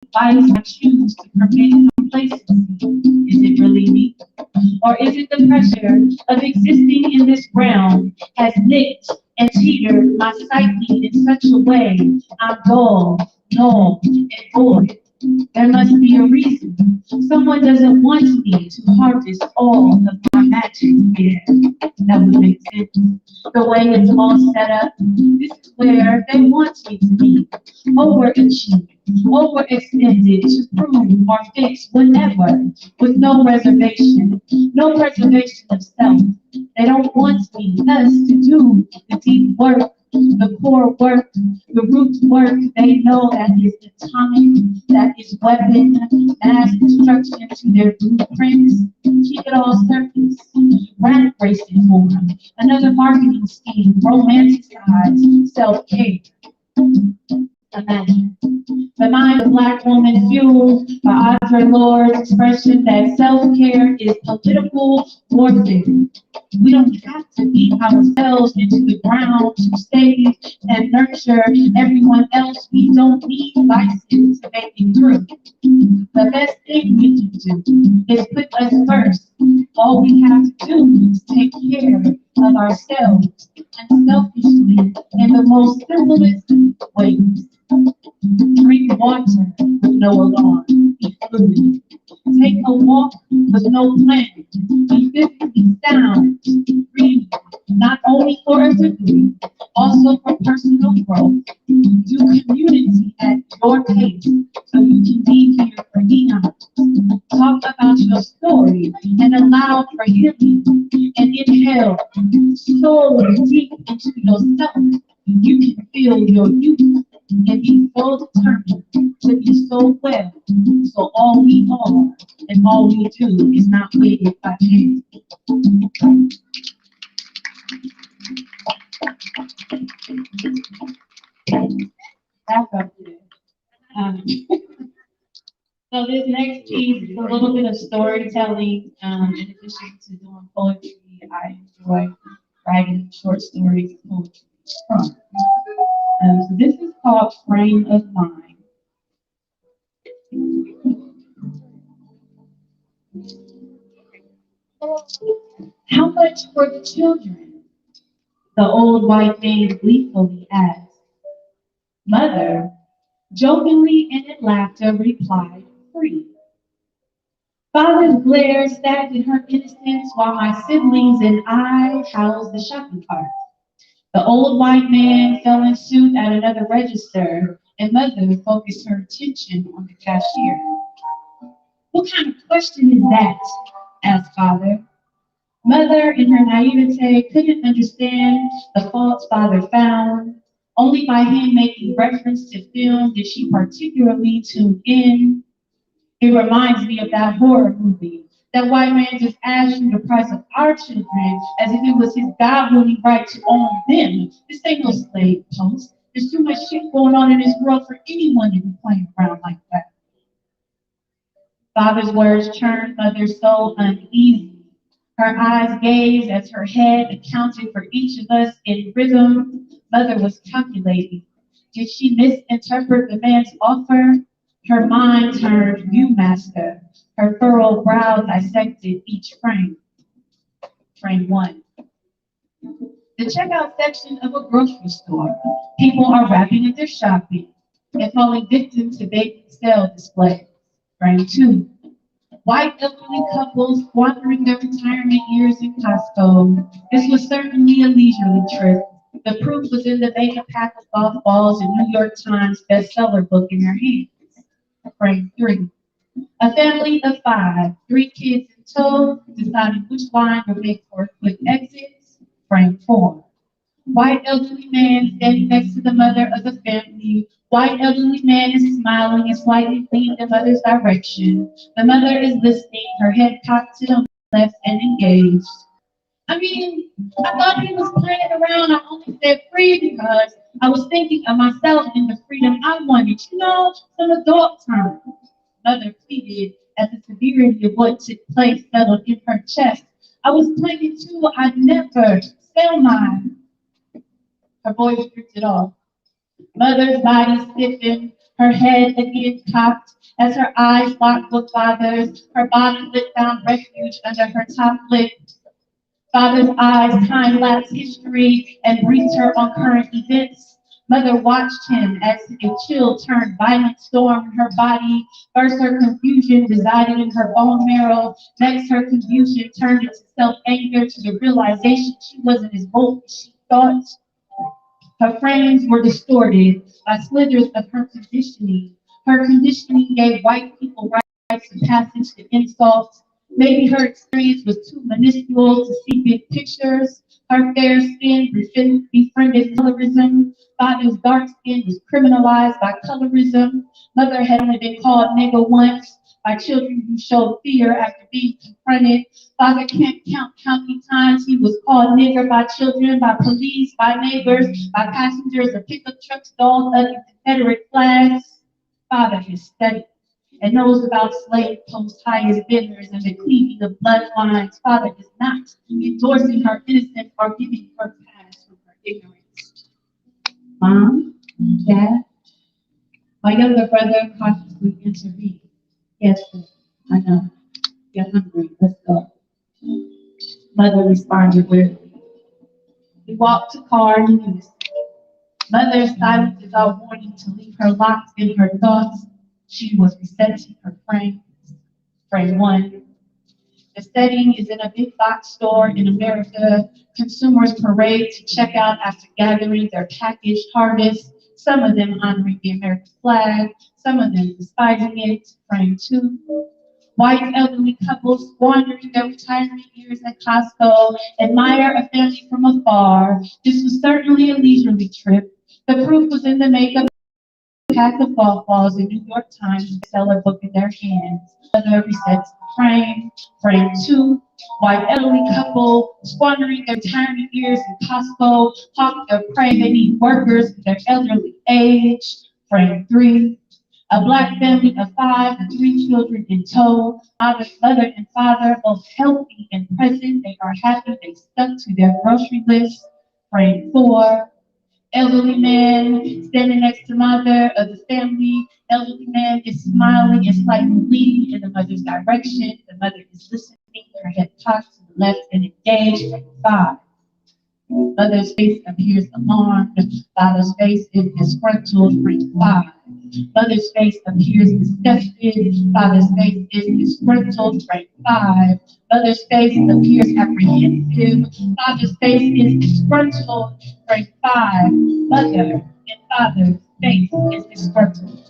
advice I choose to permit complacency? Is it really me? Or is it the pressure of existing in this realm has nicked and teetered my psyche in such a way I'm dull, null, and void? There must be a reason. Someone doesn't want me to harvest all of my magic. Yeah, that would make sense. The way it's all set up, this is where they want me to be. Overachieved, overextended to prove or fix whatever, with no reservation, no preservation of self. They don't want me, us, to do the deep work, the core work, the root work. They know that is atomic, that is weapon, mass destruction to their blueprints. Keep it all surface, rat racing for them. Another marketing scheme, romanticize self-care. Imagine. The mind of Black woman fueled by Audre Lorde's expression that self-care is political warfare. We don't have to beat ourselves into the ground to save and nurture everyone else. We don't need vices to make it through. The best thing we can do is put us first. All we have to do is take care of ourselves and selfishly in the most simplest ways. Drink water with no alarm. Be fluid. Take a walk with no plan. Be physically sound. Breathe. Not only for a degree, also for personal growth. Do community at your pace so you can be here for eons. Talk about your story and allow for healing. And inhale slowly deep into yourself. You can feel your youth and be so determined to be so well. So all we are and all we do is not waited by chance. Back up there. Um, so this next piece is a little bit of storytelling. In addition to doing poetry, I enjoy writing short stories and poetry. So this is called Frame of Mind. How much for the children? The old white man gleefully asked. Mother, jokingly and in laughter, replied, free. Father's glare stabbed in her innocence while my siblings and I housed the shopping cart. The old white man fell in suit at another register, and mother focused her attention on the cashier. What kind of question is that? Asked father. Mother, in her naivete, couldn't understand the faults father found. Only by him making reference to film did she particularly tune in. It reminds me of that horror movie. That white man just asked you the price of our children as if it was his God-willing right to own them. This ain't no slave post. There's too much shit going on in this world for anyone to be playing around like that. Father's words churned mother's soul uneasy. Her eyes gazed as her head accounted for each of us in rhythm. Mother was calculating. Did she misinterpret the man's offer? Her mind turned viewmaster. Her furrowed brow dissected each frame. Frame one. The checkout section of a grocery store. People are wrapping up their shopping and falling victim to big sale displays. Frame two. White elderly couples squandering their retirement years in Costco. This was certainly a leisurely trip. The proof was in the vacant pack of golf balls and New York Times bestseller book in their hands. Frame three. A family of five, three kids in tow, deciding which line would make for a quick exit. Frame four. White elderly man standing next to the mother of the family. White elderly man is smiling and slightly leaning the mother's direction. The mother is listening, her head cocked to the left and engaged. I mean, I thought he was playing around. I only said free because I was thinking of myself and the freedom I wanted. You know, some adult time. Mother pleaded as the severity of what took place settled in her chest. I was playing too. I'd never sell mine. Her voice drifted off. Mother's body stiffened, her head again cocked as her eyes locked with Father's, her body lit found refuge under her top lip. Father's eyes time-lapse history and briefed her on current events. Mother watched him as a chill turned violent storm in her body. First, her confusion resided in her bone marrow. Next, her confusion turned into self-anger to the realization she wasn't as bold as she thought. Her frames were distorted by slithers of her conditioning. Her conditioning gave white people rites of passage to insults. Maybe her experience was too minuscule to see big pictures. Her fair skin befriended colorism. Father's dark skin was criminalized by colorism. Mother had only been called nigger once by children who showed fear after being confronted. Father can't count how many times he was called nigger by children, by police, by neighbors, by passengers of pickup trucks, dogs under Confederate flags. Father has studied and knows about slave post highest bidders and the cleaving of bloodlines. Father is not endorsing her innocence or giving her pass from her ignorance. Mom, Dad, my younger brother cautiously intervened. Yes, sir, I know. You're hungry. Let's go. Mother responded wearily. We walked to car in unison. Mother's silence is our warning to leave her locked in her thoughts. She was resetting her frames. Frame one. The setting is in a big box store in America. Consumers parade to check out after gathering their packaged harvest, some of them honoring the American flag, some of them despising it. Frame two. White elderly couples squandering their retirement years at Costco admire a family from afar. This was certainly a leisurely trip. The proof was in the makeup pack of golf balls in New York Times bestseller book in their hands. Mother resets the frame. Frame two. White elderly couple squandering their retirement years in Costco, hawk their prey. They need workers in their elderly age. Frame three. A black family of 5 and 3 children in tow. Mother and father, both healthy and present. They are happy they stuck to their grocery list. Frame four. Elderly man standing next to mother of the family. Elderly man is smiling and slightly leaning in the mother's direction. The mother is listening, her head cocked to the left and engaged. Frame five. Mother's face appears alarmed. Father's face is disgruntled. Frame five. Mother's face appears disgusted. Father's face is disgruntled. Frame five. Mother's face appears apprehensive. Father's face is disgruntled. Frame five. Mother and father's face is disgruntled.